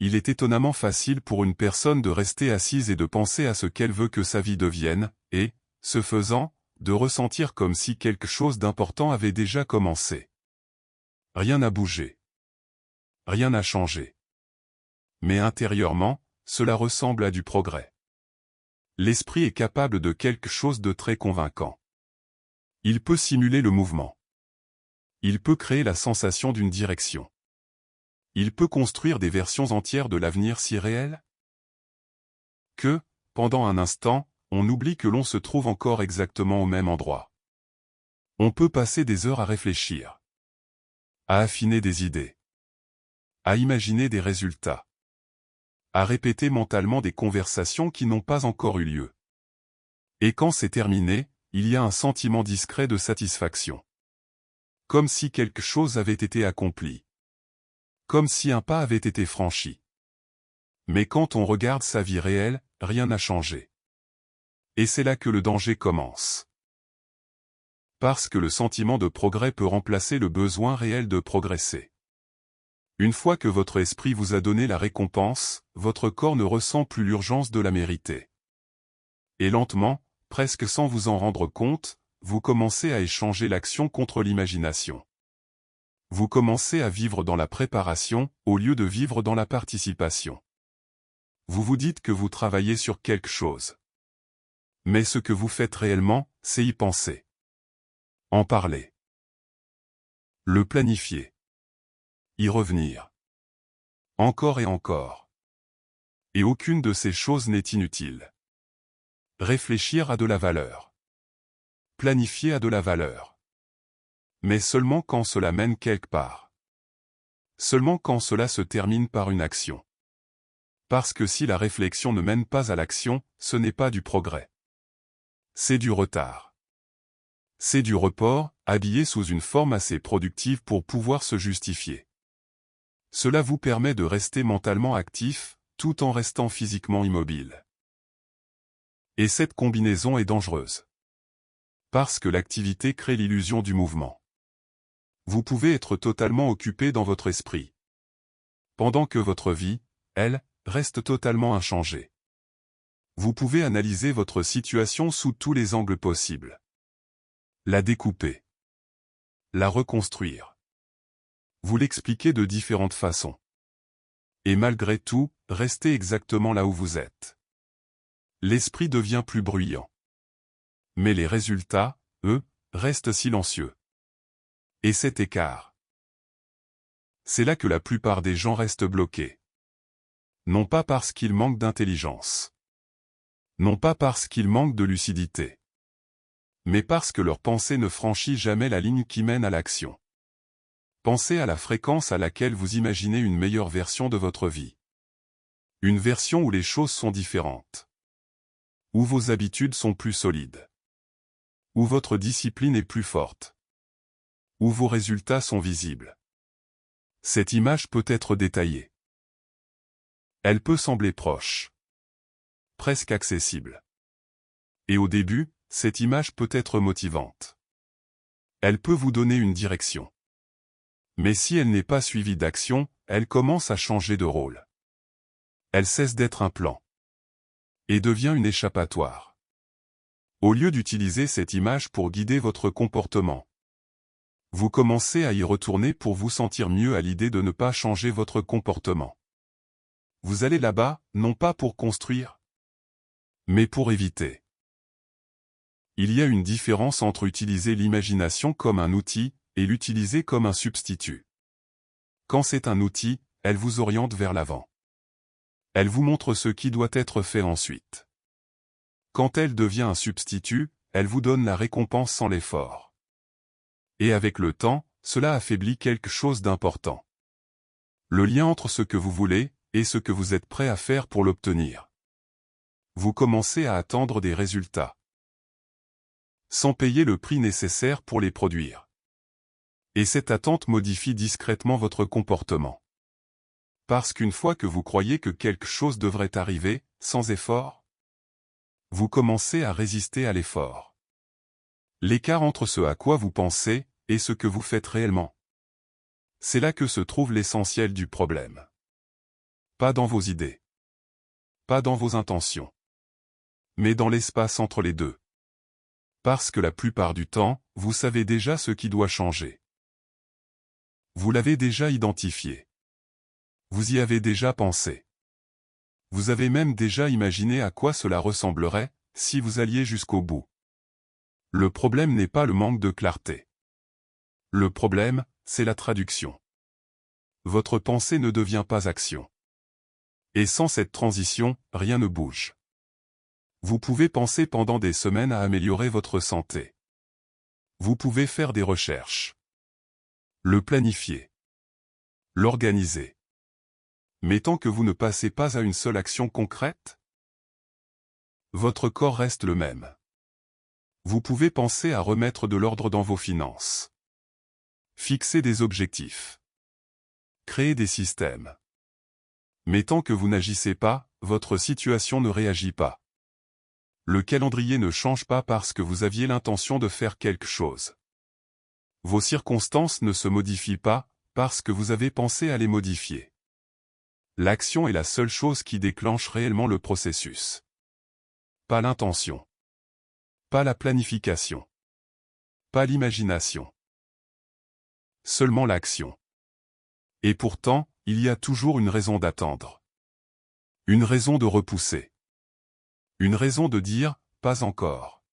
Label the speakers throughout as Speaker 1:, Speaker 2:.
Speaker 1: il est étonnamment facile pour une personne de rester assise et de penser à ce qu'elle veut que sa vie devienne, et, ce faisant, de ressentir comme si quelque chose d'important avait déjà commencé. Rien n'a bougé. Rien n'a changé. Mais intérieurement, cela ressemble à du progrès. L'esprit est capable de quelque chose de très convaincant. Il peut simuler le mouvement. Il peut créer la sensation d'une direction. Il peut construire des versions entières de l'avenir si réel que, pendant un instant, on oublie que l'on se trouve encore exactement au même endroit. On peut passer des heures à réfléchir, à affiner des idées, à imaginer des résultats, à répéter mentalement des conversations qui n'ont pas encore eu lieu. Et quand c'est terminé, il y a un sentiment discret de satisfaction. Comme si quelque chose avait été accompli. Comme si un pas avait été franchi. Mais quand on regarde sa vie réelle, rien n'a changé. Et c'est là que le danger commence. Parce que le sentiment de progrès peut remplacer le besoin réel de progresser. Une fois que votre esprit vous a donné la récompense, votre corps ne ressent plus l'urgence de la mériter. Et lentement, presque sans vous en rendre compte, vous commencez à échanger l'action contre l'imagination. Vous commencez à vivre dans la préparation, au lieu de vivre dans la participation. Vous vous dites que vous travaillez sur quelque chose. Mais ce que vous faites réellement, c'est y penser. En parler. Le planifier. Y revenir. Encore et encore. Et aucune de ces choses n'est inutile. Réfléchir a de la valeur. Planifier a de la valeur. Mais seulement quand cela mène quelque part. Seulement quand cela se termine par une action. Parce que si la réflexion ne mène pas à l'action, ce n'est pas du progrès. C'est du retard. C'est du report, habillé sous une forme assez productive pour pouvoir se justifier. Cela vous permet de rester mentalement actif, tout en restant physiquement immobile. Et cette combinaison est dangereuse. Parce que l'activité crée l'illusion du mouvement. Vous pouvez être totalement occupé dans votre esprit. Pendant que votre vie, elle, reste totalement inchangée. Vous pouvez analyser votre situation sous tous les angles possibles. La découper. La reconstruire. Vous l'expliquer de différentes façons. Et malgré tout, restez exactement là où vous êtes. L'esprit devient plus bruyant. Mais les résultats, eux, restent silencieux. Et cet écart. C'est là que la plupart des gens restent bloqués. Non pas parce qu'ils manquent d'intelligence. Non pas parce qu'ils manquent de lucidité. Mais parce que leur pensée ne franchit jamais la ligne qui mène à l'action. Pensez à la fréquence à laquelle vous imaginez une meilleure version de votre vie. Une version où les choses sont différentes. Où vos habitudes sont plus solides. Où votre discipline est plus forte. Où vos résultats sont visibles. Cette image peut être détaillée. Elle peut sembler proche. Presque accessible. Et au début, cette image peut être motivante. Elle peut vous donner une direction. Mais si elle n'est pas suivie d'action, elle commence à changer de rôle. Elle cesse d'être un plan. Et devient une échappatoire. Au lieu d'utiliser cette image pour guider votre comportement, vous commencez à y retourner pour vous sentir mieux à l'idée de ne pas changer votre comportement. Vous allez là-bas, non pas pour construire, mais pour éviter. Il y a une différence entre utiliser l'imagination comme un outil, et l'utiliser comme un substitut. Quand c'est un outil, elle vous oriente vers l'avant. Elle vous montre ce qui doit être fait ensuite. Quand elle devient un substitut, elle vous donne la récompense sans l'effort. Et avec le temps, cela affaiblit quelque chose d'important. Le lien entre ce que vous voulez, et ce que vous êtes prêt à faire pour l'obtenir. Vous commencez à attendre des résultats. Sans payer le prix nécessaire pour les produire. Et cette attente modifie discrètement votre comportement. Parce qu'une fois que vous croyez que quelque chose devrait arriver, sans effort, vous commencez à résister à l'effort. L'écart entre ce à quoi vous pensez, et ce que vous faites réellement. C'est là que se trouve l'essentiel du problème. Pas dans vos idées. Pas dans vos intentions. Mais dans l'espace entre les deux. Parce que la plupart du temps, vous savez déjà ce qui doit changer. Vous l'avez déjà identifié. Vous y avez déjà pensé. Vous avez même déjà imaginé à quoi cela ressemblerait, si vous alliez jusqu'au bout. Le problème n'est pas le manque de clarté. Le problème, c'est la traduction. Votre pensée ne devient pas action. Et sans cette transition, rien ne bouge. Vous pouvez penser pendant des semaines à améliorer votre santé. Vous pouvez faire des recherches. Le planifier. L'organiser. Mais tant que vous ne passez pas à une seule action concrète, votre corps reste le même. Vous pouvez penser à remettre de l'ordre dans vos finances. Fixer des objectifs. Créer des systèmes. Mais tant que vous n'agissez pas, votre situation ne réagit pas. Le calendrier ne change pas parce que vous aviez l'intention de faire quelque chose. Vos circonstances ne se modifient pas, parce que vous avez pensé à les modifier. L'action est la seule chose qui déclenche réellement le processus. Pas l'intention. Pas la planification. Pas l'imagination. Seulement l'action. Et pourtant, il y a toujours une raison d'attendre. Une raison de repousser. Une raison de dire, pas encore.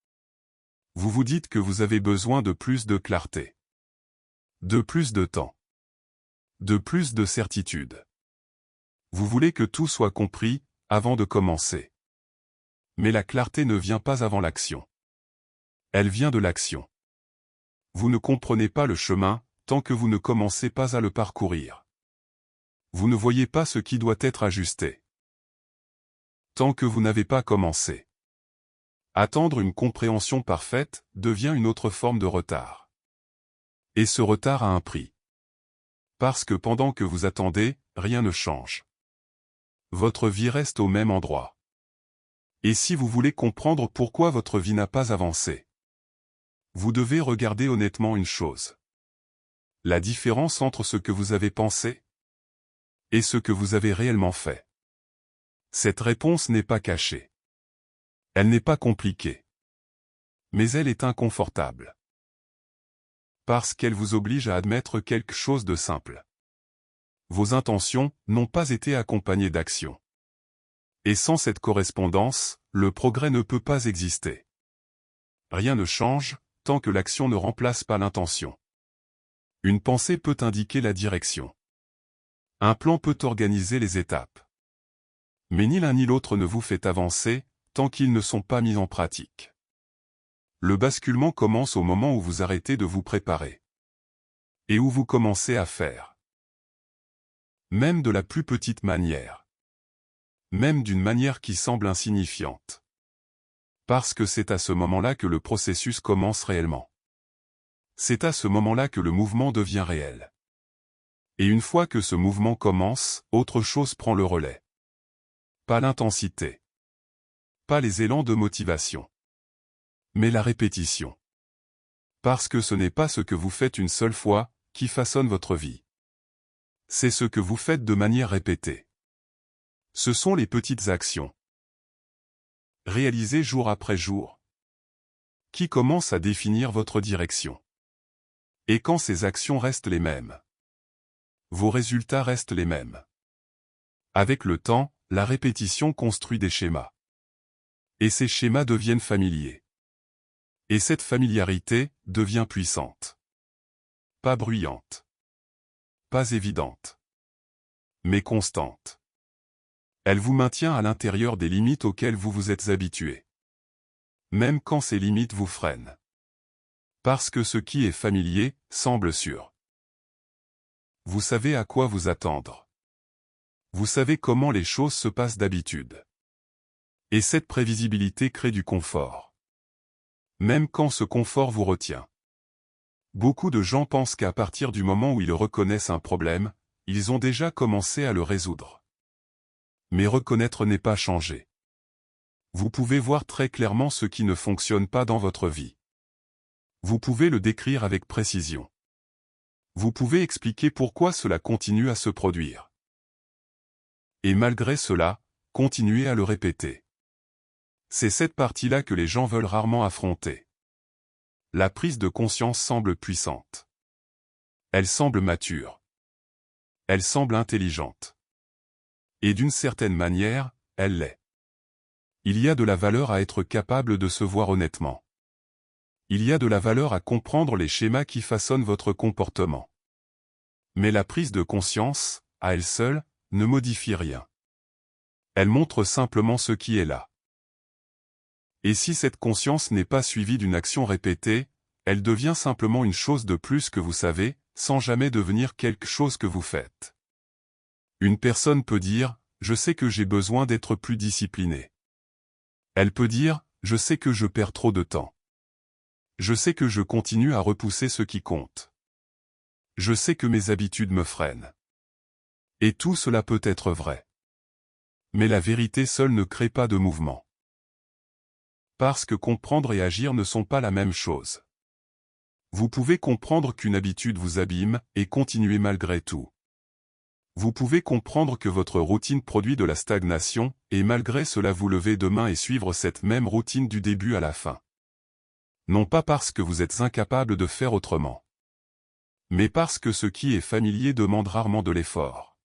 Speaker 1: Vous vous dites que vous avez besoin de plus de clarté. De plus de temps. De plus de certitude. Vous voulez que tout soit compris, avant de commencer. Mais la clarté ne vient pas avant l'action. Elle vient de l'action. Vous ne comprenez pas le chemin, tant que vous ne commencez pas à le parcourir. Vous ne voyez pas ce qui doit être ajusté. Tant que vous n'avez pas commencé. Attendre une compréhension parfaite devient une autre forme de retard. Et ce retard a un prix. Parce que pendant que vous attendez, rien ne change. Votre vie reste au même endroit. Et si vous voulez comprendre pourquoi votre vie n'a pas avancé, vous devez regarder honnêtement une chose. La différence entre ce que vous avez pensé et ce que vous avez réellement fait. Cette réponse n'est pas cachée. Elle n'est pas compliquée. Mais elle est inconfortable. Parce qu'elle vous oblige à admettre quelque chose de simple. Vos intentions n'ont pas été accompagnées d'action. Et sans cette correspondance, le progrès ne peut pas exister. Rien ne change, tant que l'action ne remplace pas l'intention. Une pensée peut indiquer la direction. Un plan peut organiser les étapes. Mais ni l'un ni l'autre ne vous fait avancer, tant qu'ils ne sont pas mis en pratique. Le basculement commence au moment où vous arrêtez de vous préparer. Et où vous commencez à faire. Même de la plus petite manière. Même d'une manière qui semble insignifiante. Parce que c'est à ce moment-là que le processus commence réellement. C'est à ce moment-là que le mouvement devient réel. Et une fois que ce mouvement commence, autre chose prend le relais. Pas l'intensité. Pas les élans de motivation. Mais la répétition. Parce que ce n'est pas ce que vous faites une seule fois, qui façonne votre vie. C'est ce que vous faites de manière répétée. Ce sont les petites actions. Réalisées jour après jour. Qui commencent à définir votre direction. Et quand ces actions restent les mêmes. Vos résultats restent les mêmes. Avec le temps, la répétition construit des schémas. Et ces schémas deviennent familiers. Et cette familiarité devient puissante. Pas bruyante. Pas évidente. Mais constante. Elle vous maintient à l'intérieur des limites auxquelles vous vous êtes habitué. Même quand ces limites vous freinent. Parce que ce qui est familier semble sûr. Vous savez à quoi vous attendre. Vous savez comment les choses se passent d'habitude. Et cette prévisibilité crée du confort. Même quand ce confort vous retient. Beaucoup de gens pensent qu'à partir du moment où ils reconnaissent un problème, ils ont déjà commencé à le résoudre. Mais reconnaître n'est pas changer. Vous pouvez voir très clairement ce qui ne fonctionne pas dans votre vie. Vous pouvez le décrire avec précision. Vous pouvez expliquer pourquoi cela continue à se produire. Et malgré cela, continuez à le répéter. C'est cette partie-là que les gens veulent rarement affronter. La prise de conscience semble puissante. Elle semble mature. Elle semble intelligente. Et d'une certaine manière, elle l'est. Il y a de la valeur à être capable de se voir honnêtement. Il y a de la valeur à comprendre les schémas qui façonnent votre comportement. Mais la prise de conscience, à elle seule, ne modifie rien. Elle montre simplement ce qui est là. Et si cette conscience n'est pas suivie d'une action répétée, elle devient simplement une chose de plus que vous savez, sans jamais devenir quelque chose que vous faites. Une personne peut dire, je sais que j'ai besoin d'être plus discipliné. Elle peut dire, je sais que je perds trop de temps. Je sais que je continue à repousser ce qui compte. Je sais que mes habitudes me freinent. Et tout cela peut être vrai. Mais la vérité seule ne crée pas de mouvement. Parce que comprendre et agir ne sont pas la même chose. Vous pouvez comprendre qu'une habitude vous abîme, et continuer malgré tout. Vous pouvez comprendre que votre routine produit de la stagnation, et malgré cela vous lever demain et suivre cette même routine du début à la fin. Non pas parce que vous êtes incapable de faire autrement. Mais parce que ce qui est familier demande rarement de l'effort.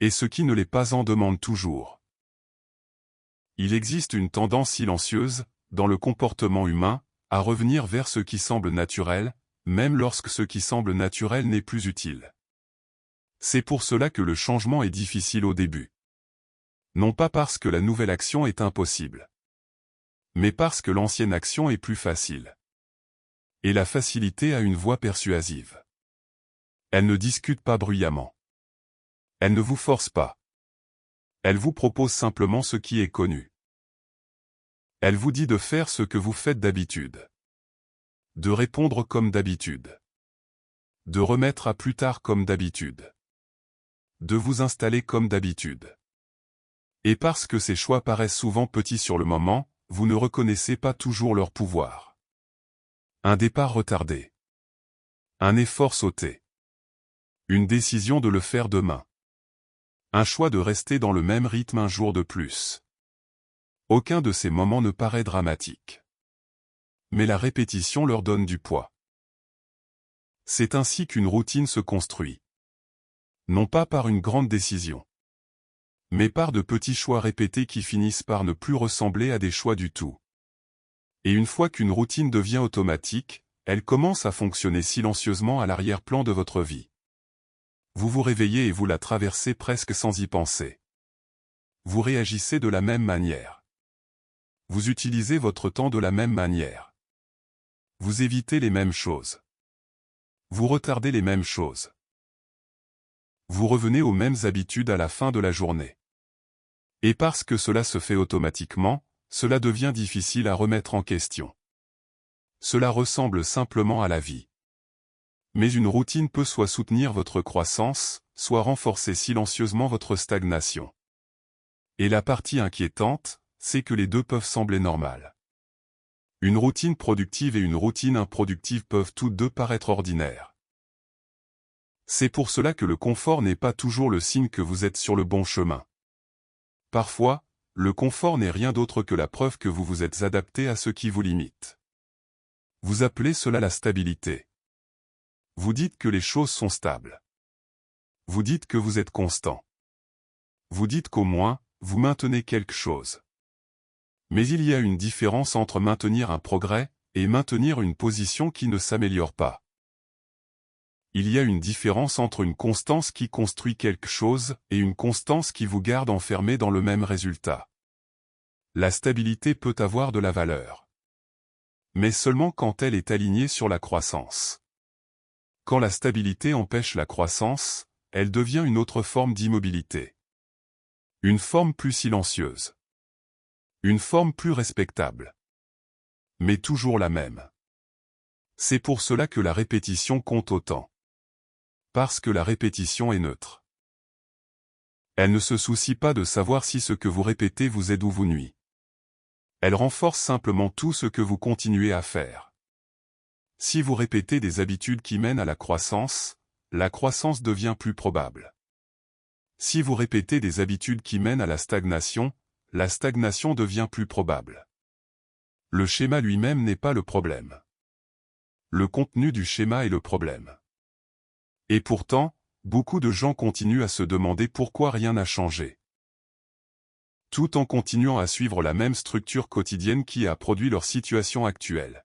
Speaker 1: Et ce qui ne l'est pas en demande toujours. Il existe une tendance silencieuse, dans le comportement humain, à revenir vers ce qui semble naturel, même lorsque ce qui semble naturel n'est plus utile. C'est pour cela que le changement est difficile au début. Non pas parce que la nouvelle action est impossible. Mais parce que l'ancienne action est plus facile. Et la facilité a une voix persuasive. Elle ne discute pas bruyamment. Elle ne vous force pas. Elle vous propose simplement ce qui est connu. Elle vous dit de faire ce que vous faites d'habitude. De répondre comme d'habitude. De remettre à plus tard comme d'habitude. De vous installer comme d'habitude. Et parce que ces choix paraissent souvent petits sur le moment, vous ne reconnaissez pas toujours leur pouvoir. Un départ retardé. Un effort sauté. Une décision de le faire demain. Un choix de rester dans le même rythme un jour de plus. Aucun de ces moments ne paraît dramatique. Mais la répétition leur donne du poids. C'est ainsi qu'une routine se construit. Non pas par une grande décision. Mais par de petits choix répétés qui finissent par ne plus ressembler à des choix du tout. Et une fois qu'une routine devient automatique, elle commence à fonctionner silencieusement à l'arrière-plan de votre vie. Vous vous réveillez et vous la traversez presque sans y penser. Vous réagissez de la même manière. Vous utilisez votre temps de la même manière. Vous évitez les mêmes choses. Vous retardez les mêmes choses. Vous revenez aux mêmes habitudes à la fin de la journée. Et parce que cela se fait automatiquement, cela devient difficile à remettre en question. Cela ressemble simplement à la vie. Mais une routine peut soit soutenir votre croissance, soit renforcer silencieusement votre stagnation. Et la partie inquiétante, c'est que les deux peuvent sembler normales. Une routine productive et une routine improductive peuvent toutes deux paraître ordinaires. C'est pour cela que le confort n'est pas toujours le signe que vous êtes sur le bon chemin. Parfois, le confort n'est rien d'autre que la preuve que vous vous êtes adapté à ce qui vous limite. Vous appelez cela la stabilité. Vous dites que les choses sont stables. Vous dites que vous êtes constant. Vous dites qu'au moins, vous maintenez quelque chose. Mais il y a une différence entre maintenir un progrès, et maintenir une position qui ne s'améliore pas. Il y a une différence entre une constance qui construit quelque chose, et une constance qui vous garde enfermé dans le même résultat. La stabilité peut avoir de la valeur. Mais seulement quand elle est alignée sur la croissance. Quand la stabilité empêche la croissance, elle devient une autre forme d'immobilité. Une forme plus silencieuse. Une forme plus respectable. Mais toujours la même. C'est pour cela que la répétition compte autant. Parce que la répétition est neutre. Elle ne se soucie pas de savoir si ce que vous répétez vous aide ou vous nuit. Elle renforce simplement tout ce que vous continuez à faire. Si vous répétez des habitudes qui mènent à la croissance devient plus probable. Si vous répétez des habitudes qui mènent à la stagnation devient plus probable. Le schéma lui-même n'est pas le problème. Le contenu du schéma est le problème. Et pourtant, beaucoup de gens continuent à se demander pourquoi rien n'a changé. Tout en continuant à suivre la même structure quotidienne qui a produit leur situation actuelle.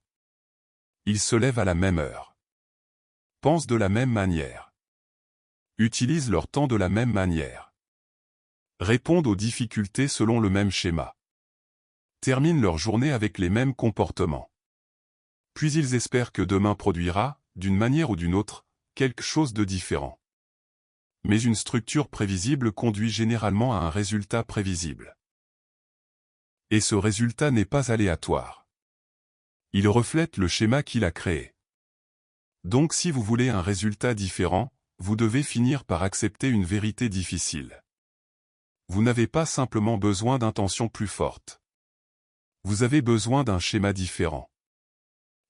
Speaker 1: Ils se lèvent à la même heure. Pensent de la même manière. Utilisent leur temps de la même manière. Répondent aux difficultés selon le même schéma. Terminent leur journée avec les mêmes comportements. Puis ils espèrent que demain produira, d'une manière ou d'une autre, quelque chose de différent. Mais une structure prévisible conduit généralement à un résultat prévisible. Et ce résultat n'est pas aléatoire. Il reflète le schéma qu'il a créé. Donc si vous voulez un résultat différent, vous devez finir par accepter une vérité difficile. Vous n'avez pas simplement besoin d'intentions plus fortes. Vous avez besoin d'un schéma différent.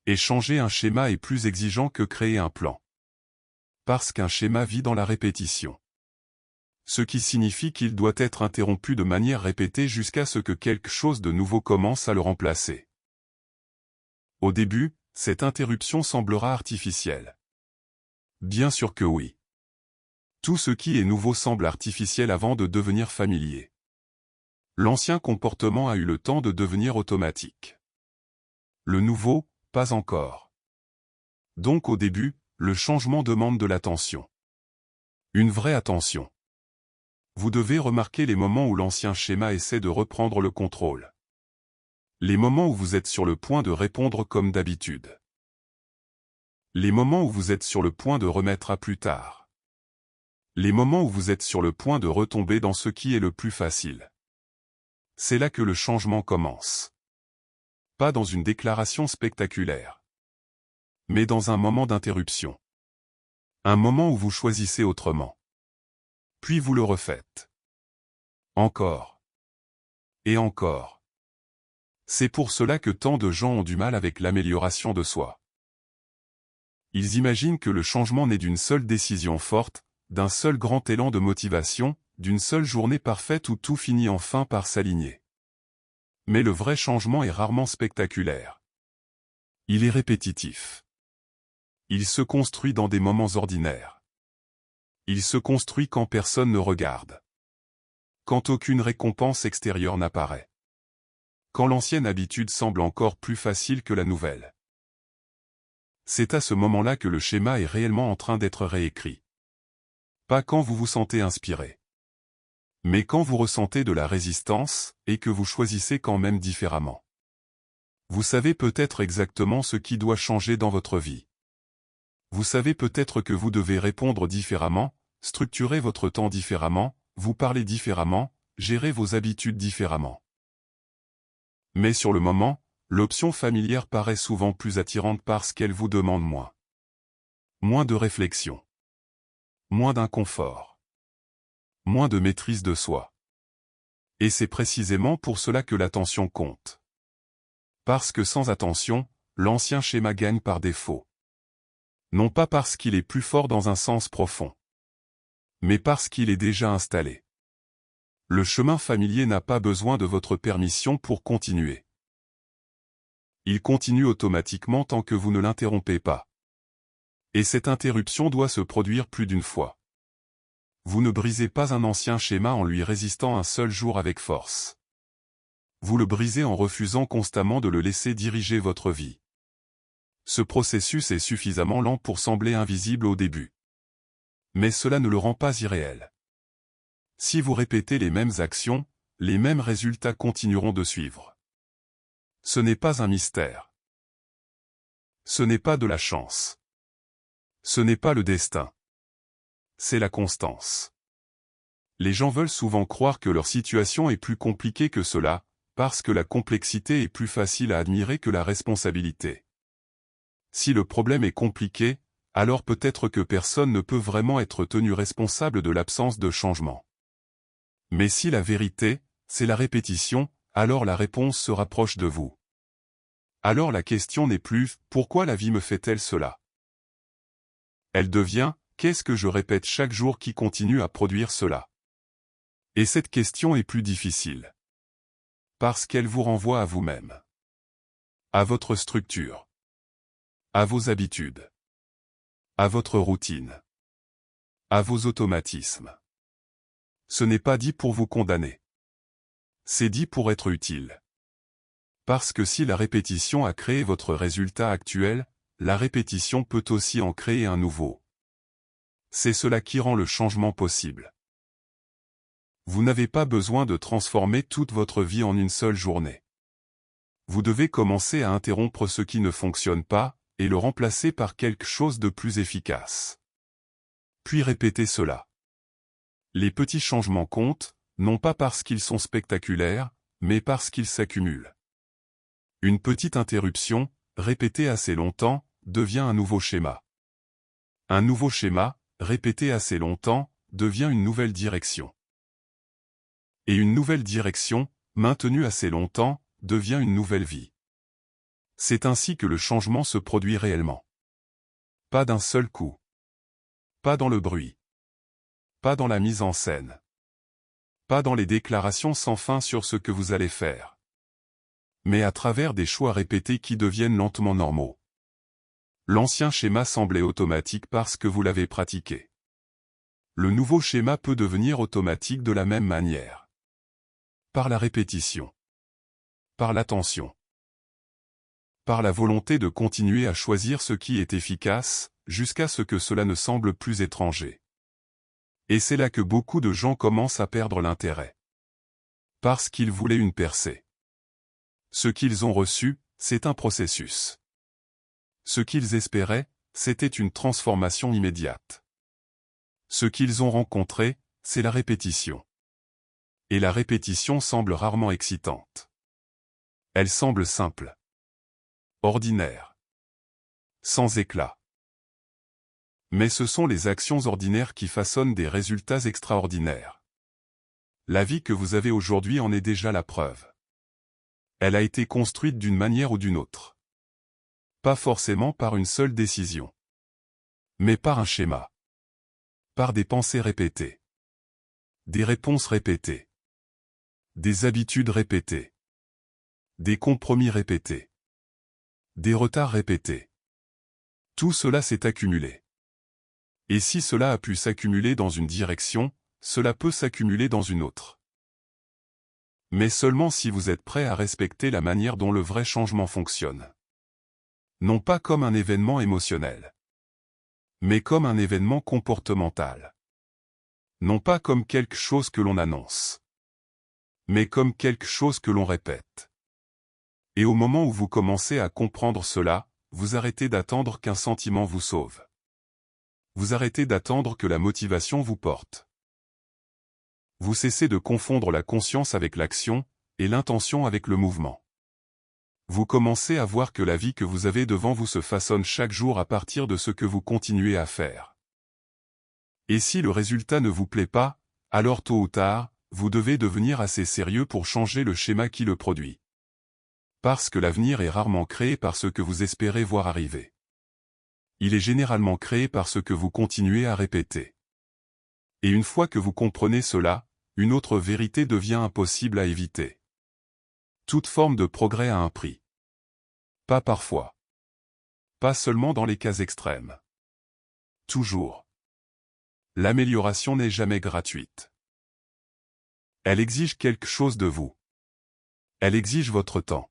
Speaker 1: Et changer un schéma est plus exigeant que créer un plan. Parce qu'un schéma vit dans la répétition. Ce qui signifie qu'il doit être interrompu de manière répétée jusqu'à ce que quelque chose de nouveau commence à le remplacer. Au début, cette interruption semblera artificielle. Bien sûr que oui. Tout ce qui est nouveau semble artificiel avant de devenir familier. L'ancien comportement a eu le temps de devenir automatique. Le nouveau, pas encore. Donc au début, le changement demande de l'attention. Une vraie attention. Vous devez remarquer les moments où l'ancien schéma essaie de reprendre le contrôle. Les moments où vous êtes sur le point de répondre comme d'habitude. Les moments où vous êtes sur le point de remettre à plus tard. Les moments où vous êtes sur le point de retomber dans ce qui est le plus facile. C'est là que le changement commence. Pas dans une déclaration spectaculaire. Mais dans un moment d'interruption. Un moment où vous choisissez autrement. Puis vous le refaites. Encore. Et encore. C'est pour cela que tant de gens ont du mal avec l'amélioration de soi. Ils imaginent que le changement naît d'une seule décision forte, d'un seul grand élan de motivation, d'une seule journée parfaite où tout finit enfin par s'aligner. Mais le vrai changement est rarement spectaculaire. Il est répétitif. Il se construit dans des moments ordinaires. Il se construit quand personne ne regarde. Quand aucune récompense extérieure n'apparaît. Quand l'ancienne habitude semble encore plus facile que la nouvelle. C'est à ce moment-là que le schéma est réellement en train d'être réécrit. Pas quand vous vous sentez inspiré. Mais quand vous ressentez de la résistance, et que vous choisissez quand même différemment. Vous savez peut-être exactement ce qui doit changer dans votre vie. Vous savez peut-être que vous devez répondre différemment, structurer votre temps différemment, vous parler différemment, gérer vos habitudes différemment. Mais sur le moment, l'option familière paraît souvent plus attirante parce qu'elle vous demande moins. Moins de réflexion. Moins d'inconfort. Moins de maîtrise de soi. Et c'est précisément pour cela que l'attention compte. Parce que sans attention, l'ancien schéma gagne par défaut. Non pas parce qu'il est plus fort dans un sens profond. Mais parce qu'il est déjà installé. Le chemin familier n'a pas besoin de votre permission pour continuer. Il continue automatiquement tant que vous ne l'interrompez pas. Et cette interruption doit se produire plus d'une fois. Vous ne brisez pas un ancien schéma en lui résistant un seul jour avec force. Vous le brisez en refusant constamment de le laisser diriger votre vie. Ce processus est suffisamment lent pour sembler invisible au début. Mais cela ne le rend pas irréel. Si vous répétez les mêmes actions, les mêmes résultats continueront de suivre. Ce n'est pas un mystère. Ce n'est pas de la chance. Ce n'est pas le destin. C'est la constance. Les gens veulent souvent croire que leur situation est plus compliquée que cela, parce que la complexité est plus facile à admirer que la responsabilité. Si le problème est compliqué, alors peut-être que personne ne peut vraiment être tenu responsable de l'absence de changement. Mais si la vérité, c'est la répétition, alors la réponse se rapproche de vous. Alors la question n'est plus « Pourquoi la vie me fait-elle cela ?» Elle devient « Qu'est-ce que je répète chaque jour qui continue à produire cela ?» Et cette question est plus difficile. Parce qu'elle vous renvoie à vous-même. À votre structure. À vos habitudes. À votre routine. À vos automatismes. Ce n'est pas dit pour vous condamner. C'est dit pour être utile. Parce que si la répétition a créé votre résultat actuel, la répétition peut aussi en créer un nouveau. C'est cela qui rend le changement possible. Vous n'avez pas besoin de transformer toute votre vie en une seule journée. Vous devez commencer à interrompre ce qui ne fonctionne pas, et le remplacer par quelque chose de plus efficace. Puis répétez cela. Les petits changements comptent, non pas parce qu'ils sont spectaculaires, mais parce qu'ils s'accumulent. Une petite interruption, répétée assez longtemps, devient un nouveau schéma. Un nouveau schéma, répété assez longtemps, devient une nouvelle direction. Et une nouvelle direction, maintenue assez longtemps, devient une nouvelle vie. C'est ainsi que le changement se produit réellement. Pas d'un seul coup. Pas dans le bruit. Pas dans la mise en scène. Pas dans les déclarations sans fin sur ce que vous allez faire. Mais à travers des choix répétés qui deviennent lentement normaux. L'ancien schéma semblait automatique parce que vous l'avez pratiqué. Le nouveau schéma peut devenir automatique de la même manière. Par la répétition. Par l'attention. Par la volonté de continuer à choisir ce qui est efficace, jusqu'à ce que cela ne semble plus étranger. Et c'est là que beaucoup de gens commencent à perdre l'intérêt. Parce qu'ils voulaient une percée. Ce qu'ils ont reçu, c'est un processus. Ce qu'ils espéraient, c'était une transformation immédiate. Ce qu'ils ont rencontré, c'est la répétition. Et la répétition semble rarement excitante. Elle semble simple. Ordinaire. Sans éclat. Mais ce sont les actions ordinaires qui façonnent des résultats extraordinaires. La vie que vous avez aujourd'hui en est déjà la preuve. Elle a été construite d'une manière ou d'une autre. Pas forcément par une seule décision. Mais par un schéma. Par des pensées répétées. Des réponses répétées. Des habitudes répétées. Des compromis répétés. Des retards répétés. Tout cela s'est accumulé. Et si cela a pu s'accumuler dans une direction, cela peut s'accumuler dans une autre. Mais seulement si vous êtes prêt à respecter la manière dont le vrai changement fonctionne. Non pas comme un événement émotionnel. Mais comme un événement comportemental. Non pas comme quelque chose que l'on annonce. Mais comme quelque chose que l'on répète. Et au moment où vous commencez à comprendre cela, vous arrêtez d'attendre qu'un sentiment vous sauve. Vous arrêtez d'attendre que la motivation vous porte. Vous cessez de confondre la conscience avec l'action, et l'intention avec le mouvement. Vous commencez à voir que la vie que vous avez devant vous se façonne chaque jour à partir de ce que vous continuez à faire. Et si le résultat ne vous plaît pas, alors tôt ou tard, vous devez devenir assez sérieux pour changer le schéma qui le produit. Parce que l'avenir est rarement créé par ce que vous espérez voir arriver. Il est généralement créé par ce que vous continuez à répéter. Et une fois que vous comprenez cela, une autre vérité devient impossible à éviter. Toute forme de progrès a un prix. Pas parfois. Pas seulement dans les cas extrêmes. Toujours. L'amélioration n'est jamais gratuite. Elle exige quelque chose de vous. Elle exige votre temps.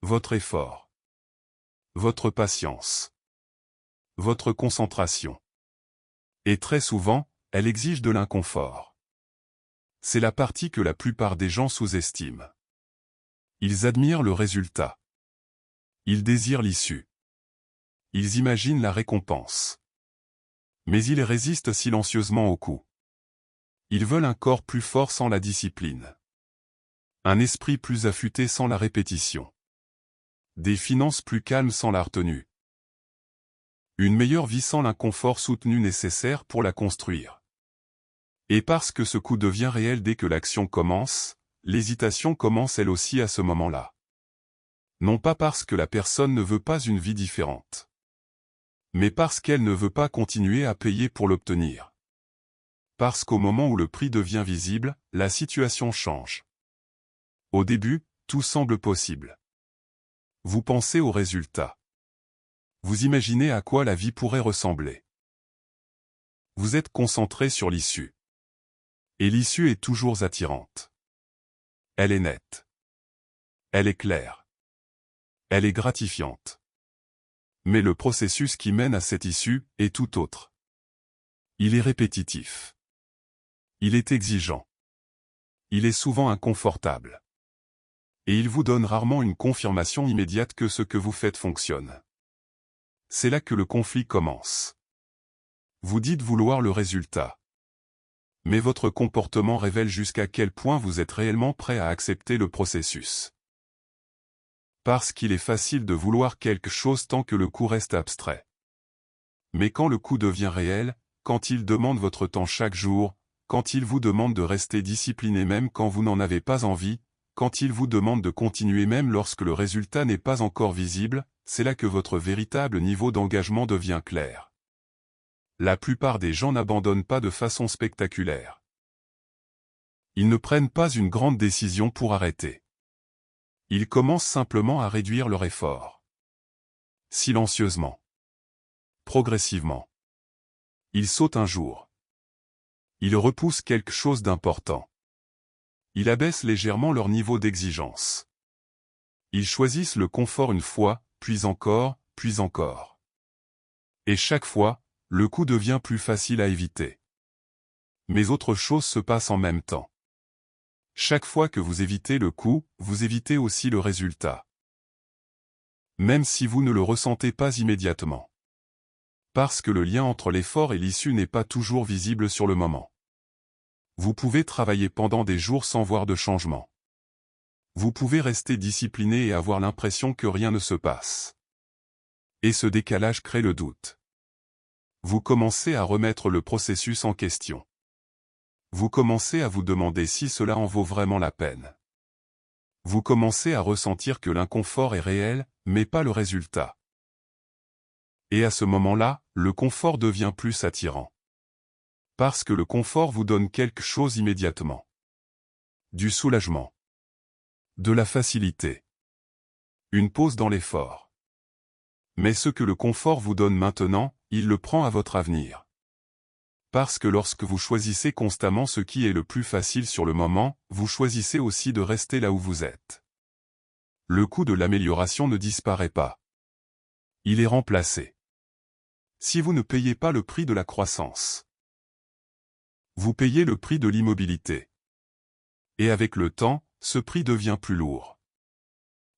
Speaker 1: Votre effort. Votre patience. Votre concentration. Et très souvent, elle exige de l'inconfort. C'est la partie que la plupart des gens sous-estiment. Ils admirent le résultat. Ils désirent l'issue. Ils imaginent la récompense. Mais ils résistent silencieusement au coup. Ils veulent un corps plus fort sans la discipline. Un esprit plus affûté sans la répétition. Des finances plus calmes sans la retenue. Une meilleure vie sans l'inconfort soutenu nécessaire pour la construire. Et parce que ce coup devient réel dès que l'action commence, l'hésitation commence elle aussi à ce moment-là. Non pas parce que la personne ne veut pas une vie différente. Mais parce qu'elle ne veut pas continuer à payer pour l'obtenir. Parce qu'au moment où le prix devient visible, la situation change. Au début, tout semble possible. Vous pensez au résultat. Vous imaginez à quoi la vie pourrait ressembler. Vous êtes concentré sur l'issue. Et l'issue est toujours attirante. Elle est nette. Elle est claire. Elle est gratifiante. Mais le processus qui mène à cette issue est tout autre. Il est répétitif. Il est exigeant. Il est souvent inconfortable. Et il vous donne rarement une confirmation immédiate que ce que vous faites fonctionne. C'est là que le conflit commence. Vous dites vouloir le résultat. Mais votre comportement révèle jusqu'à quel point vous êtes réellement prêt à accepter le processus. Parce qu'il est facile de vouloir quelque chose tant que le coût reste abstrait. Mais quand le coût devient réel, quand il demande votre temps chaque jour, quand il vous demande de rester discipliné même quand vous n'en avez pas envie, quand il vous demande de continuer même lorsque le résultat n'est pas encore visible, c'est là que votre véritable niveau d'engagement devient clair. La plupart des gens n'abandonnent pas de façon spectaculaire. Ils ne prennent pas une grande décision pour arrêter. Ils commencent simplement à réduire leur effort. Silencieusement. Progressivement. Ils sautent un jour. Ils repoussent quelque chose d'important. Ils abaissent légèrement leur niveau d'exigence. Ils choisissent le confort une fois, puis encore, puis encore. Et chaque fois, le coup devient plus facile à éviter. Mais autre chose se passe en même temps. Chaque fois que vous évitez le coup, vous évitez aussi le résultat. Même si vous ne le ressentez pas immédiatement. Parce que le lien entre l'effort et l'issue n'est pas toujours visible sur le moment. Vous pouvez travailler pendant des jours sans voir de changement. Vous pouvez rester discipliné et avoir l'impression que rien ne se passe. Et ce décalage crée le doute. Vous commencez à remettre le processus en question. Vous commencez à vous demander si cela en vaut vraiment la peine. Vous commencez à ressentir que l'inconfort est réel, mais pas le résultat. Et à ce moment-là, le confort devient plus attirant. Parce que le confort vous donne quelque chose immédiatement. Du soulagement. De la facilité. Une pause dans l'effort. Mais ce que le confort vous donne maintenant, il le prend à votre avenir. Parce que lorsque vous choisissez constamment ce qui est le plus facile sur le moment, vous choisissez aussi de rester là où vous êtes. Le coût de l'amélioration ne disparaît pas. Il est remplacé. Si vous ne payez pas le prix de la croissance, vous payez le prix de l'immobilité. Et avec le temps, ce prix devient plus lourd.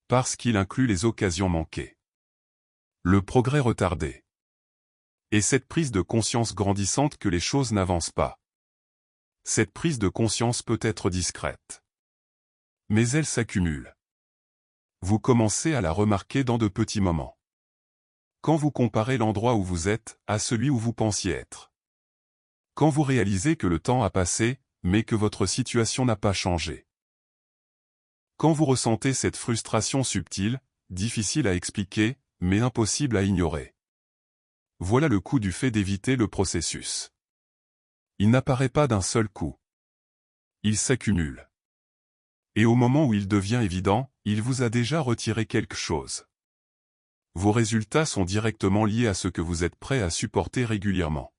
Speaker 1: Parce qu'il inclut les occasions manquées. Le progrès retardé. Et cette prise de conscience grandissante que les choses n'avancent pas. Cette prise de conscience peut être discrète. Mais elle s'accumule. Vous commencez à la remarquer dans de petits moments. Quand vous comparez l'endroit où vous êtes à celui où vous pensiez être. Quand vous réalisez que le temps a passé, mais que votre situation n'a pas changé. Quand vous ressentez cette frustration subtile, difficile à expliquer, mais impossible à ignorer. Voilà le coût du fait d'éviter le processus. Il n'apparaît pas d'un seul coup. Il s'accumule. Et au moment où il devient évident, il vous a déjà retiré quelque chose. Vos résultats sont directement liés à ce que vous êtes prêt à supporter régulièrement.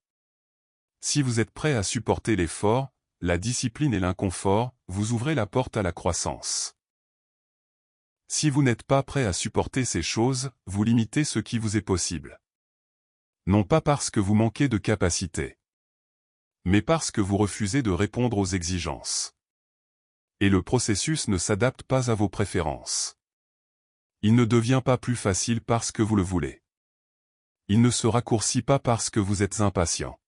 Speaker 1: Si vous êtes prêt à supporter l'effort, la discipline et l'inconfort, vous ouvrez la porte à la croissance. Si vous n'êtes pas prêt à supporter ces choses, vous limitez ce qui vous est possible. Non pas parce que vous manquez de capacité, mais parce que vous refusez de répondre aux exigences. Et le processus ne s'adapte pas à vos préférences. Il ne devient pas plus facile parce que vous le voulez. Il ne se raccourcit pas parce que vous êtes impatient.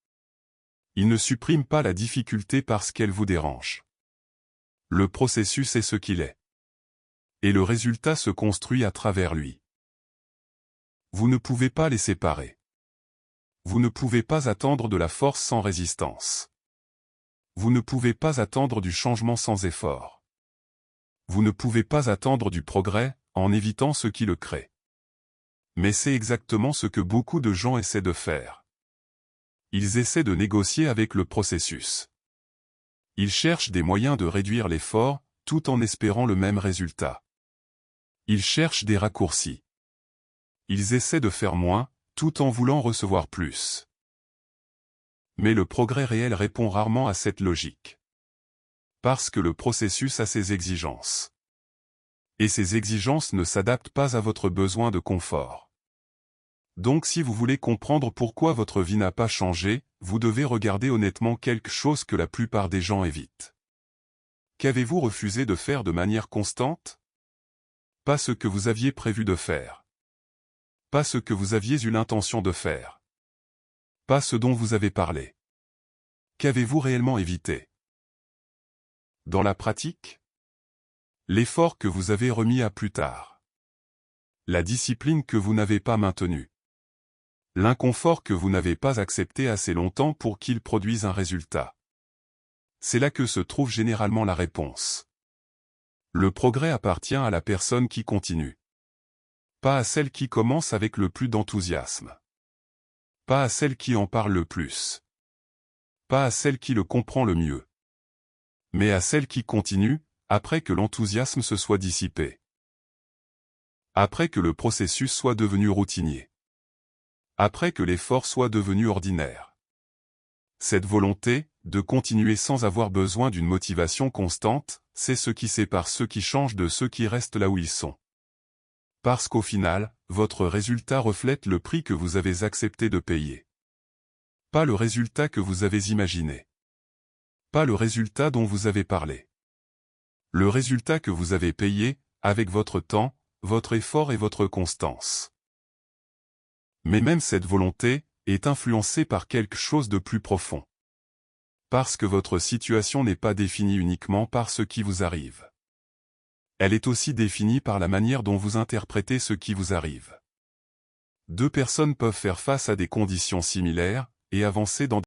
Speaker 1: Il ne supprime pas la difficulté parce qu'elle vous dérange. Le processus est ce qu'il est. Et le résultat se construit à travers lui. Vous ne pouvez pas les séparer. Vous ne pouvez pas attendre de la force sans résistance. Vous ne pouvez pas attendre du changement sans effort. Vous ne pouvez pas attendre du progrès, en évitant ce qui le crée. Mais c'est exactement ce que beaucoup de gens essaient de faire. Ils essaient de négocier avec le processus. Ils cherchent des moyens de réduire l'effort, tout en espérant le même résultat. Ils cherchent des raccourcis. Ils essaient de faire moins, tout en voulant recevoir plus. Mais le progrès réel répond rarement à cette logique. Parce que le processus a ses exigences. Et ces exigences ne s'adaptent pas à votre besoin de confort. Donc si vous voulez comprendre pourquoi votre vie n'a pas changé, vous devez regarder honnêtement quelque chose que la plupart des gens évitent. Qu'avez-vous refusé de faire de manière constante? Pas ce que vous aviez prévu de faire. Pas ce que vous aviez eu l'intention de faire. Pas ce dont vous avez parlé. Qu'avez-vous réellement évité? Dans la pratique? L'effort que vous avez remis à plus tard. La discipline que vous n'avez pas maintenue. L'inconfort que vous n'avez pas accepté assez longtemps pour qu'il produise un résultat. C'est là que se trouve généralement la réponse. Le progrès appartient à la personne qui continue. Pas à celle qui commence avec le plus d'enthousiasme. Pas à celle qui en parle le plus. Pas à celle qui le comprend le mieux. Mais à celle qui continue, après que l'enthousiasme se soit dissipé. Après que le processus soit devenu routinier. Après que l'effort soit devenu ordinaire. Cette volonté, de continuer sans avoir besoin d'une motivation constante, c'est ce qui sépare ceux qui changent de ceux qui restent là où ils sont. Parce qu'au final, votre résultat reflète le prix que vous avez accepté de payer. Pas le résultat que vous avez imaginé. Pas le résultat dont vous avez parlé. Le résultat que vous avez payé, avec votre temps, votre effort et votre constance. Mais même cette volonté est influencée par quelque chose de plus profond. Parce que votre situation n'est pas définie uniquement par ce qui vous arrive. Elle est aussi définie par la manière dont vous interprétez ce qui vous arrive. Deux personnes peuvent faire face à des conditions similaires et avancer dans